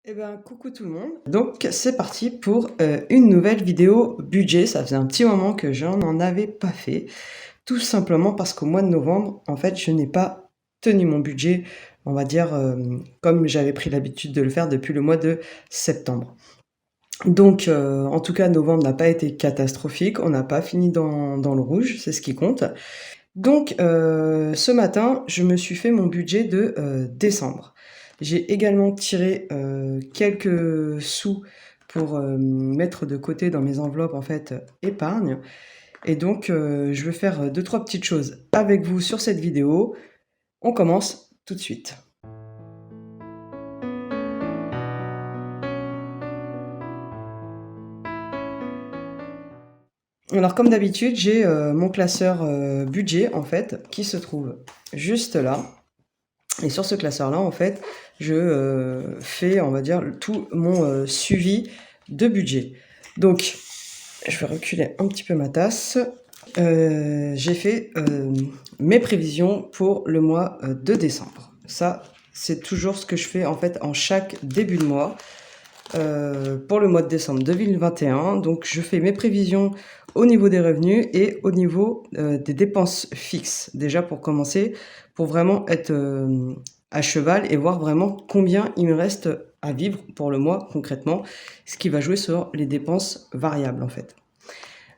Eh ben, coucou tout le monde. Donc, c'est parti pour une nouvelle vidéo budget. Ça faisait un petit moment que j'en en avais pas fait. Tout simplement parce qu'au mois de novembre, en fait, je n'ai pas tenu mon budget, on va dire, comme j'avais pris l'habitude de le faire depuis le mois de septembre. Donc, en tout cas, novembre n'a pas été catastrophique. On n'a pas fini dans le rouge, c'est ce qui compte. Donc, ce matin, je me suis fait mon budget de décembre. J'ai également tiré quelques sous pour mettre de côté dans mes enveloppes en fait épargne. Et donc, je vais faire deux, trois petites choses avec vous sur cette vidéo. On commence tout de suite. Alors, comme d'habitude, j'ai mon classeur budget en fait qui se trouve juste là. Et sur ce classeur-là, en fait, je fais, on va dire, tout mon suivi de budget. Donc, je vais reculer un petit peu ma tasse. J'ai fait mes prévisions pour le mois de décembre. Ça, c'est toujours ce que je fais en fait en chaque début de mois. Pour le mois de décembre 2021. Donc, je fais mes prévisions au niveau des revenus et au niveau des dépenses fixes. Déjà, pour commencer, pour vraiment être à cheval et voir vraiment combien il me reste à vivre pour le mois concrètement, ce qui va jouer sur les dépenses variables en fait.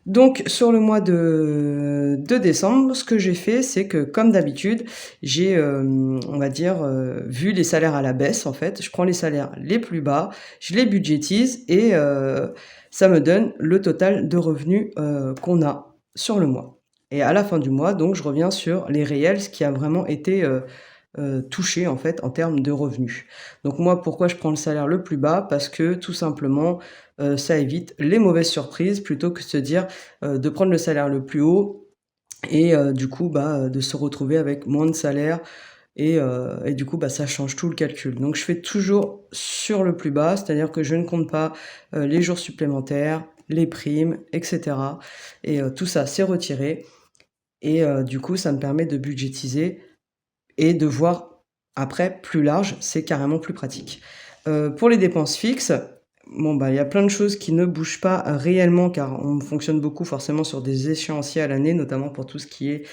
Donc sur le mois de décembre, ce que j'ai fait, c'est que comme d'habitude, j'ai, on va dire, vu les salaires à la baisse en fait. Je prends les salaires les plus bas, je les budgétise et ça me donne le total de revenus, qu'on a sur le mois. Et à la fin du mois, donc je reviens sur les réels, ce qui a vraiment été, touché en fait en termes de revenus. Donc moi, pourquoi je prends le salaire le plus bas? Parce que tout simplement, ça évite les mauvaises surprises plutôt que de se dire, de prendre le salaire le plus haut et du coup, bah, de se retrouver avec moins de salaire et du coup, bah, ça change tout le calcul. Donc je fais toujours sur le plus bas, c'est-à-dire que je ne compte pas, les jours supplémentaires, les primes et cetera et tout ça, c'est retiré et du coup, ça me permet de budgétiser et de voir après plus large, c'est carrément plus pratique. Pour les dépenses fixes, bon, bah, il y a plein de choses qui ne bougent pas réellement car on fonctionne beaucoup forcément sur des échéanciers à l'année, notamment pour tout ce qui est,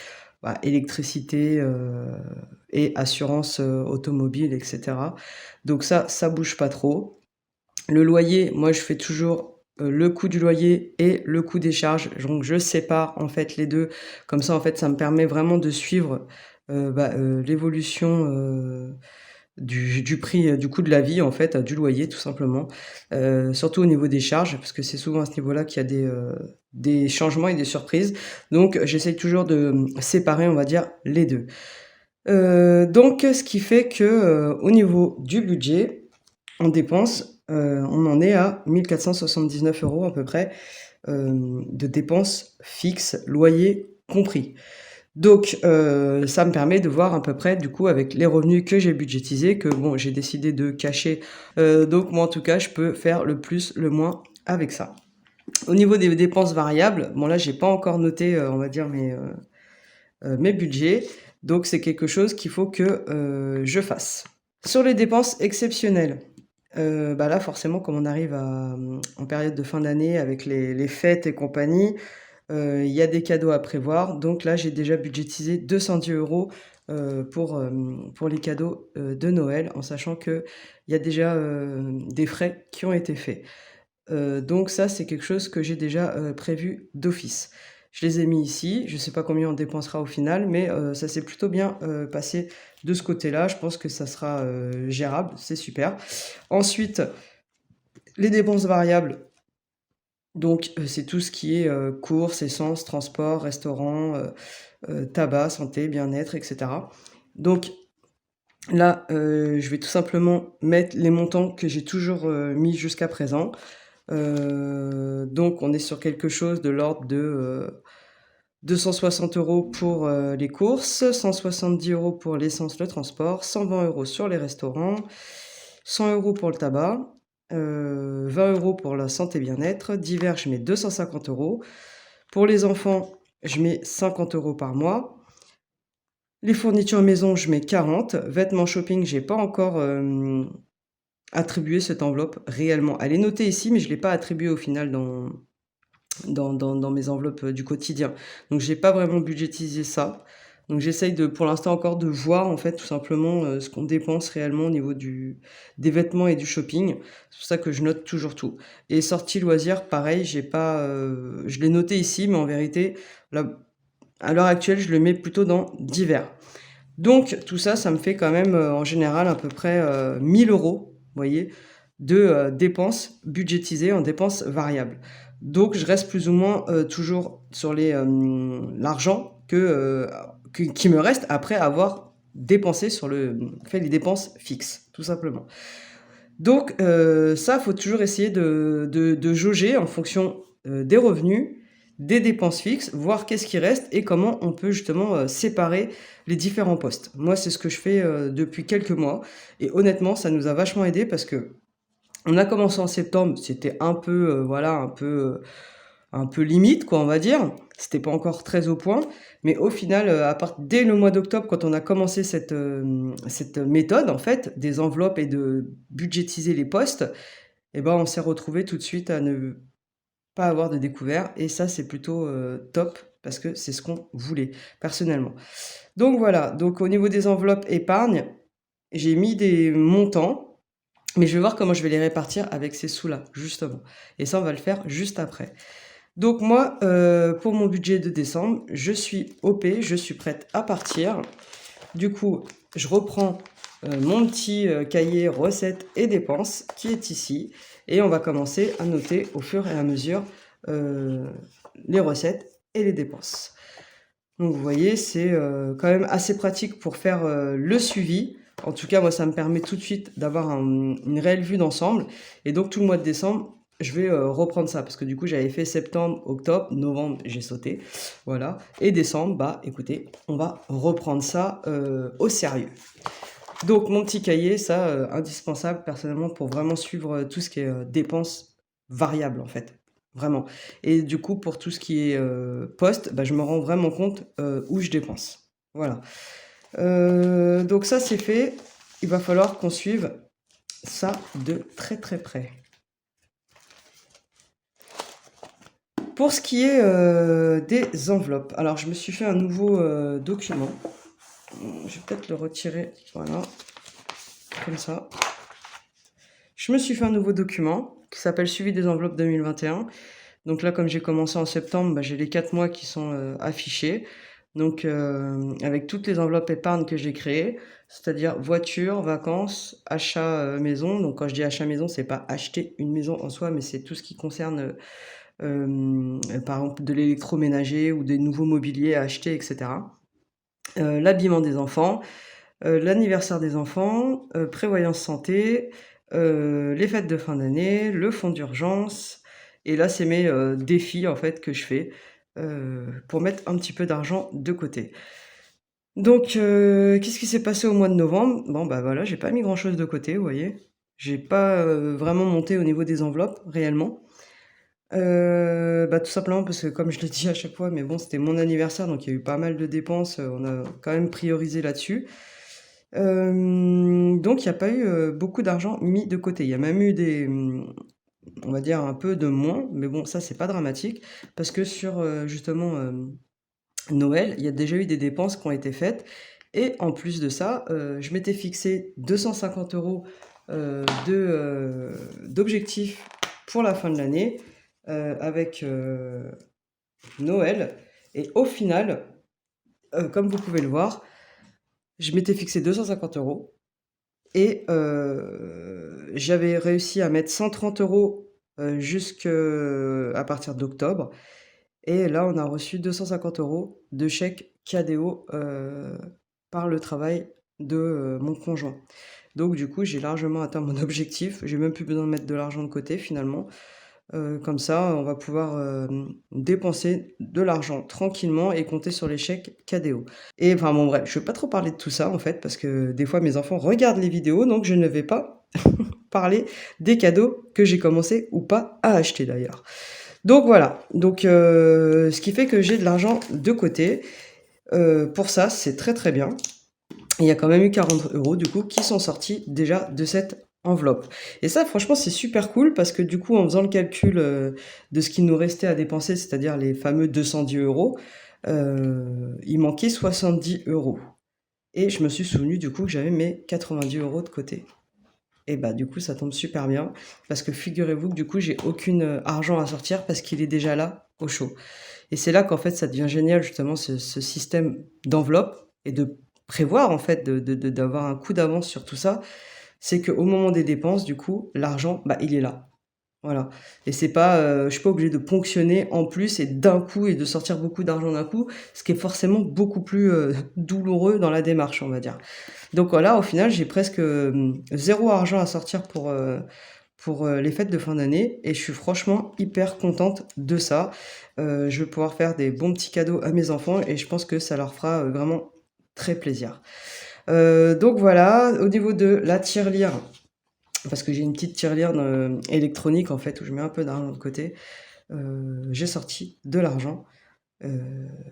bah, électricité, et assurance, automobile et cetera. Donc ça bouge pas trop. Le loyer, moi je fais toujours, le coût du loyer et le coût des charges, donc je sépare en fait les 2. Comme ça en fait ça me permet vraiment de suivre, l'évolution, du prix, du coût de la vie en fait, du loyer tout simplement. Surtout au niveau des charges, parce que c'est souvent à ce niveau-là qu'il y a des changements et des surprises. Donc j'essaye toujours de, séparer on va dire les 2. Donc ce qui fait que, au niveau du budget, en dépenses, on en est à 1 479 € à peu près, de dépenses fixes, loyer compris. Donc ça me permet de voir à peu près du coup avec les revenus que j'ai budgétisés, que bon j'ai décidé de cacher, donc moi en tout cas je peux faire le plus, le moins avec ça. Au niveau des dépenses variables, bon là j'ai pas encore noté, on va dire mes budgets, donc c'est quelque chose qu'il faut que, je fasse. Sur les dépenses exceptionnelles, bah, là forcément comme on arrive en période de fin d'année avec les fêtes et compagnie, il y a des cadeaux à prévoir. Donc là, j'ai déjà budgétisé 210 €, pour les cadeaux, de Noël, en sachant qu'il y a déjà, des frais qui ont été faits. Donc ça, c'est quelque chose que j'ai déjà, prévu d'office. Je les ai mis ici, je ne sais pas combien on dépensera au final, mais ça s'est plutôt bien, passé de ce côté-là. Je pense que ça sera, gérable, c'est super. Ensuite, les dépenses variables, donc c'est tout ce qui est, courses, essence, transport, restaurant, tabac, santé, bien-être et cetera. Donc là, je vais tout simplement mettre les montants que j'ai toujours, mis jusqu'à présent. Donc on est sur quelque chose de l'ordre de, 260 € pour, les courses, 170 € pour l'essence, le transport, 120 € sur les restaurants, 100 € pour le tabac, 20 € pour la santé bien-être, divers je mets 250 €. Pour les enfants, je mets 50 € par mois. Les fournitures maison, je mets 40. Vêtements shopping, j'ai pas encore, attribué cette enveloppe réellement. Elle est notée ici, mais je ne l'ai pas attribuée au final dans mes enveloppes du quotidien. Donc j'ai pas vraiment budgétisé ça. Donc j'essaye pour l'instant encore de voir en fait tout simplement ce qu'on dépense réellement au niveau des vêtements et du shopping. C'est pour ça que je note toujours tout. Et sorties loisirs, pareil, j'ai pas, je l'ai noté ici, mais en vérité, là, à l'heure actuelle, je le mets plutôt dans divers. Donc tout ça, ça me fait quand même en général à peu près 1000 euros, vous voyez, de dépenses budgétisées en dépenses variables. Donc je reste plus ou moins toujours sur l'argent qui me reste après avoir dépensé fait les dépenses fixes, tout simplement. Donc ça, il faut toujours essayer de jauger en fonction des revenus, des dépenses fixes, voir qu'est-ce qui reste et comment on peut justement séparer les différents postes. Moi, c'est ce que je fais depuis quelques mois et honnêtement, ça nous a vachement aidé parce que on a commencé en septembre, c'était un peu, voilà, un peu limite, quoi, on va dire. C'était pas encore très au point, mais au final, dès le mois d'octobre, quand on a commencé cette méthode, en fait, des enveloppes et de budgétiser les postes, et ben, on s'est retrouvé tout de suite à ne pas avoir de découvert et ça, c'est plutôt top parce que c'est ce qu'on voulait, personnellement. Donc voilà, donc au niveau des enveloppes épargne, j'ai mis des montants, mais je vais voir comment je vais les répartir avec ces sous-là, justement. Et ça, on va le faire juste après. Donc moi, pour mon budget de décembre, je suis OP, je suis prête à partir. Du coup, je reprends mon petit cahier recettes et dépenses qui est ici. Et on va commencer à noter au fur et à mesure les recettes et les dépenses. Donc vous voyez, c'est quand même assez pratique pour faire le suivi. En tout cas, moi, ça me permet tout de suite d'avoir une réelle vue d'ensemble. Et donc, tout le mois de décembre, je vais reprendre ça. Parce que du coup, j'avais fait septembre, octobre, novembre, j'ai sauté. Voilà. Et décembre, bah écoutez, on va reprendre ça au sérieux. Donc, mon petit cahier, ça, indispensable personnellement pour vraiment suivre tout ce qui est dépenses variables, en fait. Vraiment. Et du coup, pour tout ce qui est poste, bah, je me rends vraiment compte où je dépense. Voilà. Donc ça, c'est fait. Il va falloir qu'on suive ça de très très près. Pour ce qui est des enveloppes, alors je me suis fait un nouveau document. Je vais peut-être le retirer, voilà, comme ça. Je me suis fait un nouveau document qui s'appelle Suivi des enveloppes 2021. Donc là, comme j'ai commencé en septembre, bah, j'ai les 4 mois qui sont affichés. Donc avec toutes les enveloppes épargne que j'ai créées, c'est-à-dire voiture, vacances, achat maison. Donc quand je dis achat maison, c'est pas acheter une maison en soi, mais c'est tout ce qui concerne par exemple de l'électroménager ou des nouveaux mobiliers à acheter, etc. L'habillement des enfants, l'anniversaire des enfants, prévoyance santé, les fêtes de fin d'année, le fonds d'urgence. Et là, c'est mes défis en fait que je fais pour mettre un petit peu d'argent de côté. Donc, qu'est-ce qui s'est passé au mois de novembre? Bon, bah voilà, j'ai pas mis grand-chose de côté, vous voyez. J'ai pas vraiment monté au niveau des enveloppes réellement. Bah, tout simplement parce que comme je le dis à chaque fois, mais bon, c'était mon anniversaire, donc il y a eu pas mal de dépenses, on a quand même priorisé là-dessus. Donc il y a pas eu beaucoup d'argent mis de côté. Il y a même eu on va dire un peu de moins, mais bon, ça, c'est pas dramatique parce que sur justement Noël, il y a déjà eu des dépenses qui ont été faites et en plus de ça, je m'étais fixé 250 € d'objectifs pour la fin de l'année avec Noël. Et au final, comme vous pouvez le voir, je m'étais fixé 250 € et j'avais réussi à mettre 130 € jusqu'à partir d'octobre. Et là, on a reçu 250 € de chèque KDO par le travail de mon conjoint. Donc du coup, j'ai largement atteint mon objectif. J'ai même plus besoin de mettre de l'argent de côté finalement. Comme ça, on va pouvoir dépenser de l'argent tranquillement et compter sur les chèques KDO. Et enfin bon bref, je ne vais pas trop parler de tout ça en fait, parce que des fois mes enfants regardent les vidéos, donc je ne vais pas parler des cadeaux que j'ai commencé ou pas à acheter d'ailleurs. Donc voilà, donc ce qui fait que j'ai de l'argent de côté. Pour ça, c'est très très bien. Il y a quand même eu 40 € du coup qui sont sortis déjà de cette enveloppe. Et ça, franchement, c'est super cool parce que du coup, en faisant le calcul de ce qu'il nous restait à dépenser, c'est-à-dire les fameux 210 euros, il manquait 70 euros. Et je me suis souvenu du coup que j'avais mes 90 euros de côté. Et bah du coup, ça tombe super bien parce que figurez-vous que du coup, j'ai aucun argent à sortir parce qu'il est déjà là, au chaud. Et c'est là qu'en fait, ça devient génial justement ce système d'enveloppe et de prévoir en fait, d'avoir un coup d'avance sur tout ça. C'est qu'au moment des dépenses, du coup, l'argent, bah, il est là. Voilà. Et c'est pas, je suis pas obligée de ponctionner en plus et d'un coup et de sortir beaucoup d'argent d'un coup, ce qui est forcément beaucoup plus, douloureux dans la démarche, on va dire. Donc voilà, au final, j'ai presque, 0 argent à sortir pour, les fêtes de fin d'année et je suis franchement hyper contente de ça. Je vais pouvoir faire des bons petits cadeaux à mes enfants et je pense que ça leur fera, vraiment très plaisir. Donc voilà, au niveau de la tirelire, parce que j'ai une petite tirelire, électronique en fait où je mets un peu d'argent de côté, j'ai sorti de l'argent,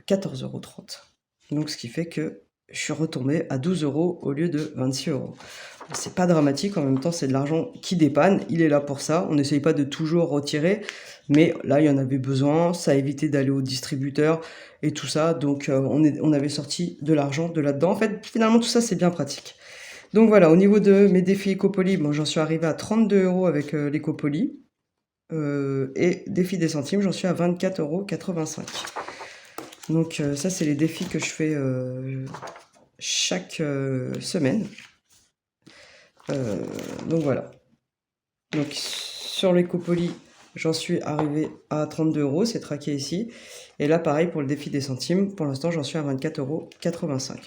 14,30 €. Donc ce qui fait que je suis retombée à 12 € au lieu de 26 €. C'est pas dramatique, en même temps, c'est de l'argent qui dépanne, il est là pour ça. On n'essaye pas de toujours retirer, mais là, il y en avait besoin, ça a évité d'aller au distributeur et tout ça, donc on avait sorti de l'argent de là-dedans. En fait, finalement, tout ça, c'est bien pratique. Donc voilà, au niveau de mes défis Ecopoly, bon, j'en suis arrivée à 32 € avec l'Ecopoly, et défi des centimes, j'en suis à 24,85 €. Donc ça, c'est les défis que je fais chaque semaine. Donc voilà. Donc sur l'Ecopoly, j'en suis arrivé à 32 €, c'est traqué ici. Et là, pareil pour le défi des centimes, pour l'instant, j'en suis à 24,85 €.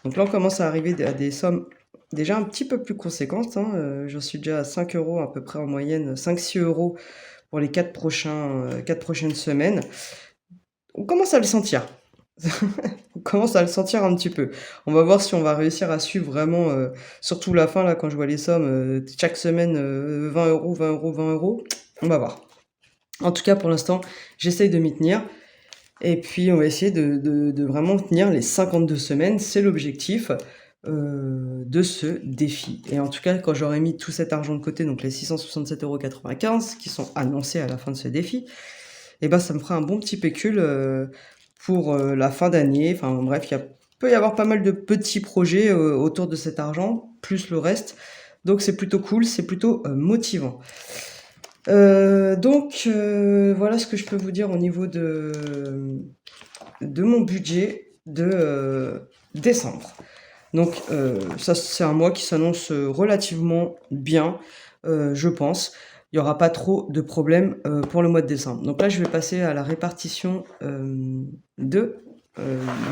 Donc là, on commence à arriver à des sommes déjà un petit peu plus conséquentes, hein. J'en suis déjà à 5 € à peu près en moyenne, 5-6 € pour les 4 prochaines semaines. On commence à le sentir. On commence à le sentir un petit peu. On va voir si on va réussir à suivre vraiment, surtout la fin là, quand je vois les sommes, chaque semaine, 20 €, 20 €, 20 €. On va voir. En tout cas, pour l'instant, j'essaye de m'y tenir et puis on va essayer de vraiment tenir les 52 semaines. C'est l'objectif, de ce défi et en tout cas, quand j'aurai mis tout cet argent de côté, donc les 667,95 € qui sont annoncés à la fin de ce défi, et ben, ça me fera un bon petit pécule, pour, la fin d'année. Enfin bref, il peut y avoir pas mal de petits projets, autour de cet argent, plus le reste. Donc c'est plutôt cool, c'est plutôt, motivant. Donc voilà ce que je peux vous dire au niveau de mon budget de, décembre. Donc ça, c'est un mois qui s'annonce, relativement bien, je pense. Il y aura pas trop de problèmes, pour le mois de décembre. Donc là, je vais passer à la répartition, de,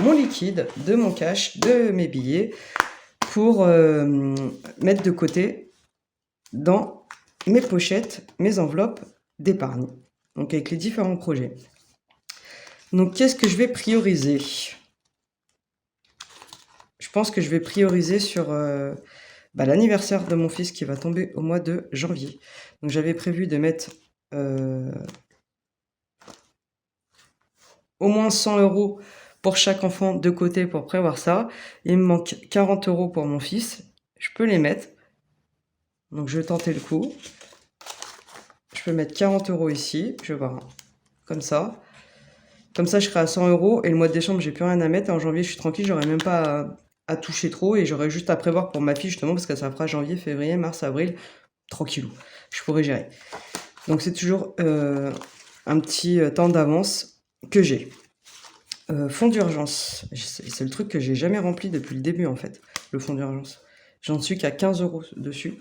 mon liquide, de mon cash, de mes billets pour, mettre de côté dans mes pochettes, mes enveloppes d'épargne, donc avec les différents projets. Donc qu'est-ce que je vais prioriser? Je pense que je vais prioriser sur, l'anniversaire de mon fils qui va tomber au mois de janvier. Donc j'avais prévu de mettre, au moins 100 € pour chaque enfant de côté pour prévoir ça. Il me manque 40 € pour mon fils. Je peux les mettre. Donc je vais tenter le coup. Je peux mettre 40 € ici. Je vais voir. Comme ça. Comme ça, je serai à 100 €. Et le mois de décembre, j'ai plus rien à mettre. Et en janvier, je suis tranquille. J'aurai même pas à toucher trop. Et j'aurai juste à prévoir pour ma fille, justement, parce que ça fera janvier, février, mars, avril. Tranquillou. Je pourrai gérer. Donc c'est toujours un petit temps d'avance que j'ai. Fonds d'urgence. C'est le truc que j'ai jamais rempli depuis le début en fait, le fonds d'urgence. J'en suis qu'à 15 € dessus.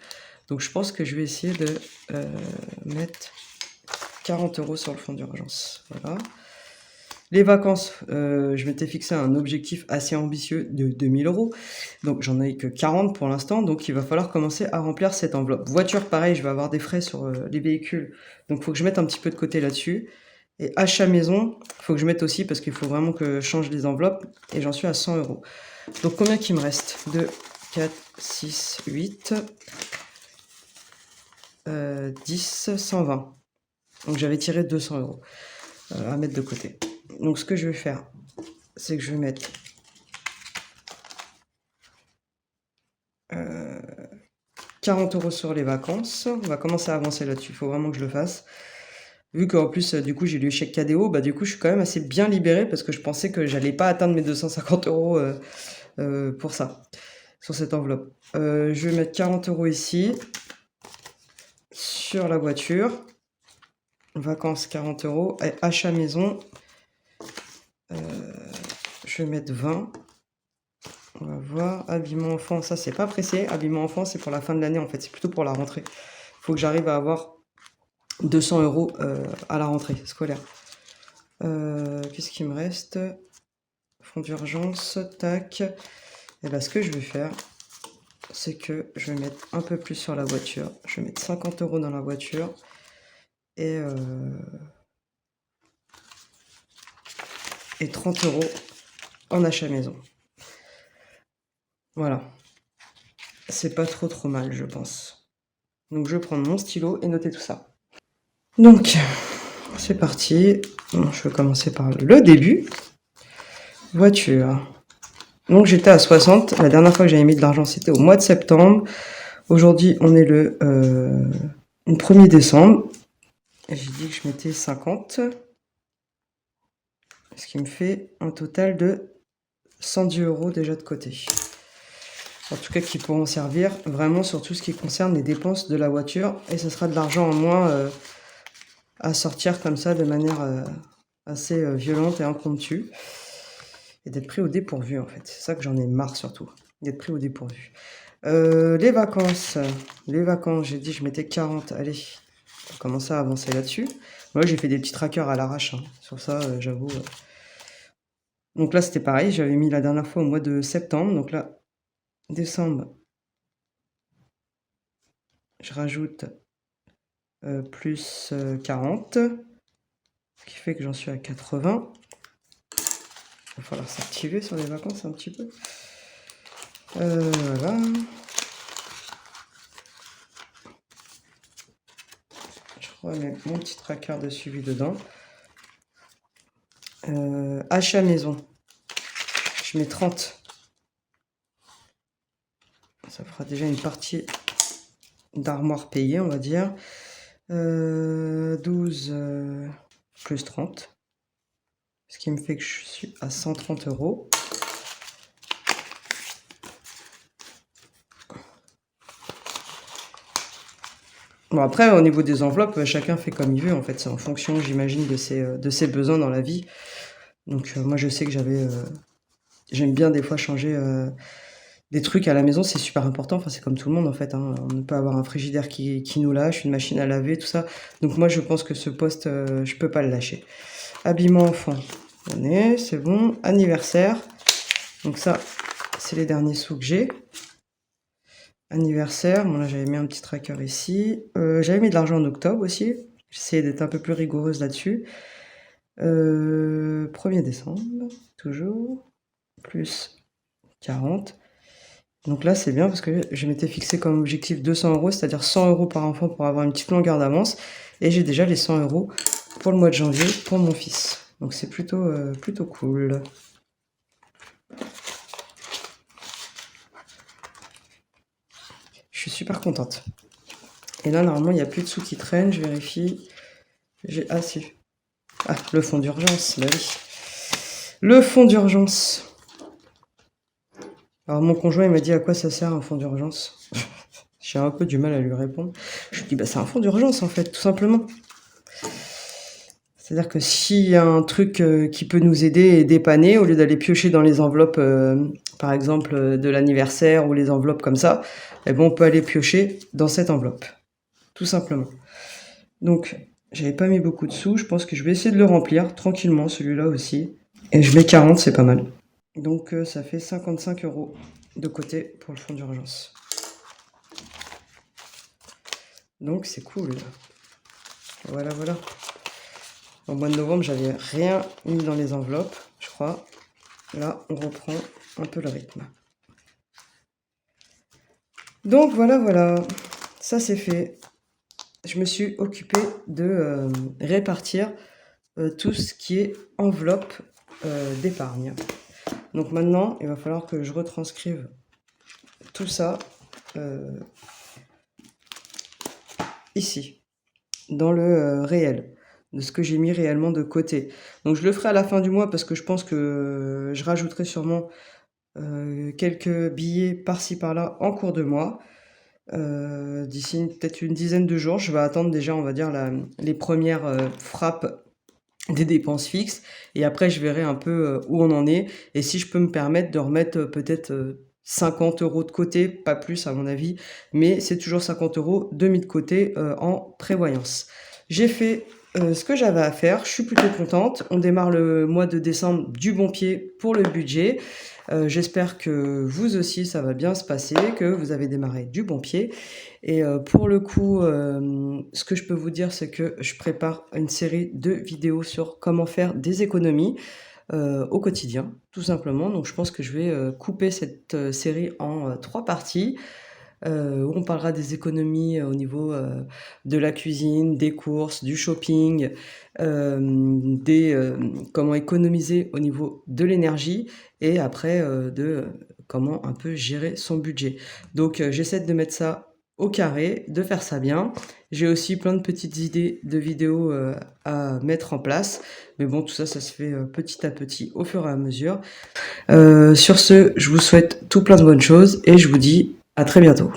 Donc je pense que je vais essayer de mettre 40 € sur le fonds d'urgence. Voilà. Les vacances, je m'étais fixé un objectif assez ambitieux de 2000 €. Donc j'en ai que 40 pour l'instant, donc il va falloir commencer à remplir cette enveloppe. Voiture, pareil, je vais avoir des frais sur les véhicules, donc il faut que je mette un petit peu de côté là-dessus. Et achat maison, il faut que je mette aussi parce qu'il faut vraiment que je change les enveloppes et j'en suis à 100 €. Donc combien qu'il me reste? 2, 4, 6, 8, 10, 120. Donc j'avais tiré 200 € à mettre de côté. Donc ce que je vais faire, c'est que je vais mettre 40 € sur les vacances. On va commencer à avancer là-dessus. Il faut vraiment que je le fasse. Vu qu'en plus, du coup, j'ai lu chèque KDO, bah, du coup, je suis quand même assez bien libérée parce que je pensais que j'allais pas atteindre mes 250 € pour ça, sur cette enveloppe. Je vais mettre 40 € ici, sur la voiture. Vacances, 40 €. Et achat maison, je vais mettre 20. On va voir. Habillement enfant, ça, c'est pas pressé. Habillement enfant, c'est pour la fin de l'année, en fait. C'est plutôt pour la rentrée. Il faut que j'arrive à avoir 200 € à la rentrée scolaire. Qu'est-ce qu'il me reste? Fonds d'urgence, tac. Et bien, ce que je vais faire, c'est que je vais mettre un peu plus sur la voiture. Je vais mettre 50 € dans la voiture. Et 30 € en achat maison. Voilà. C'est pas trop mal, je pense. Donc, je vais prendre mon stylo et noter tout ça. Donc, c'est parti. Bon, je vais commencer par le début. Voiture. Donc, j'étais à 60. La dernière fois que j'avais mis de l'argent, c'était au mois de septembre. Aujourd'hui, on est le 1er décembre. J'ai dit que je mettais 50. Ce qui me fait un total de 110 € déjà de côté. En tout cas, qui pourront servir vraiment sur tout ce qui concerne les dépenses de la voiture. Et ce sera de l'argent en moins à sortir comme ça de manière assez violente et impromptue. Et d'être pris au dépourvu, en fait. C'est ça que j'en ai marre surtout, d'être pris au dépourvu. Les vacances, j'ai dit je mettais 40. Allez, on va commencer à avancer là-dessus. Moi, j'ai fait des petits trackers à l'arrache. Hein. Sur ça, j'avoue. Donc là, c'était pareil. J'avais mis la dernière fois au mois de septembre. Donc là, décembre, je rajoute plus 40. Ce qui fait que j'en suis à 80. Il va falloir s'activer sur les vacances un petit peu. Voilà. Je remets mon petit tracker de suivi dedans. Achat maison. Je mets 30. Ça fera déjà une partie d'armoire payée, on va dire. 12 plus 30. Ce qui me fait que je suis à 130 €. Bon, après, au niveau des enveloppes, chacun fait comme il veut. En fait, c'est en fonction, j'imagine, de ses besoins dans la vie. Donc, moi, je sais que j'aime bien des fois changer des trucs à la maison. C'est super important. Enfin, c'est comme tout le monde, en fait. Hein. On peut avoir un frigidaire qui nous lâche, une machine à laver, tout ça. Donc, moi, je pense que ce poste, je peux pas le lâcher. Habillement enfant. C'est bon. Anniversaire. Donc, ça, c'est les derniers sous que j'ai. Anniversaire, bon là j'avais mis un petit tracker ici. J'avais mis de l'argent en octobre aussi. J'essayais d'être un peu plus rigoureuse là-dessus. 1er décembre, toujours. Plus 40. Donc là c'est bien parce que je m'étais fixé comme objectif 200 €, c'est-à-dire 100 € par enfant pour avoir une petite longueur d'avance. Et j'ai déjà les 100 € pour le mois de janvier pour mon fils. Donc c'est plutôt cool. Je suis super contente. Et là, normalement, il n'y a plus de sous qui traînent. Je vérifie. Ah, si. Ah, le fonds d'urgence. Bah oui. Le fonds d'urgence. Alors, mon conjoint, il m'a dit à quoi ça sert un fonds d'urgence. J'ai un peu du mal à lui répondre. Je lui dis, bah, c'est un fonds d'urgence, en fait, tout simplement. C'est-à-dire que s'il y a un truc qui peut nous aider et dépanner, au lieu d'aller piocher dans les enveloppes, par exemple, de l'anniversaire ou les enveloppes comme ça, eh ben, on peut aller piocher dans cette enveloppe. Tout simplement. Donc, j'avais pas mis beaucoup de sous. Je pense que je vais essayer de le remplir tranquillement, celui-là aussi. Et je mets 40, c'est pas mal. Donc, ça fait 55 € de côté pour le fonds d'urgence. Donc, c'est cool. Voilà, voilà. Au mois de novembre, j'avais rien mis dans les enveloppes, je crois. Là, on reprend un peu le rythme. Donc, voilà, voilà. Ça, c'est fait. Je me suis occupée de répartir tout ce qui est enveloppe d'épargne. Donc maintenant, il va falloir que je retranscrive tout ça ici, dans le réel, de ce que j'ai mis réellement de côté. Donc je le ferai à la fin du mois parce que je pense que je rajouterai sûrement quelques billets par-ci par-là en cours de mois. D'ici peut-être une dizaine de jours, je vais attendre déjà, on va dire, les premières frappes des dépenses fixes et après je verrai un peu où on en est et si je peux me permettre de remettre peut-être 50 € de côté, pas plus à mon avis, mais c'est toujours 50 € de mis de côté en prévoyance. J'ai fait ce que j'avais à faire, je suis plutôt contente. On démarre le mois de décembre du bon pied pour le budget. J'espère que vous aussi ça va bien se passer, que vous avez démarré du bon pied. Et pour le coup, ce que je peux vous dire, c'est que je prépare une série de vidéos sur comment faire des économies au quotidien, tout simplement. Donc je pense que je vais couper cette série en 3 parties où on parlera des économies au niveau de la cuisine, des courses, du shopping, comment économiser au niveau de l'énergie et après de comment un peu gérer son budget. Donc j'essaie de mettre ça au carré, de faire ça bien. J'ai aussi plein de petites idées de vidéos à mettre en place. Mais bon, tout ça, ça se fait petit à petit, au fur et à mesure. Sur ce, je vous souhaite tout plein de bonnes choses et je vous dis à très bientôt.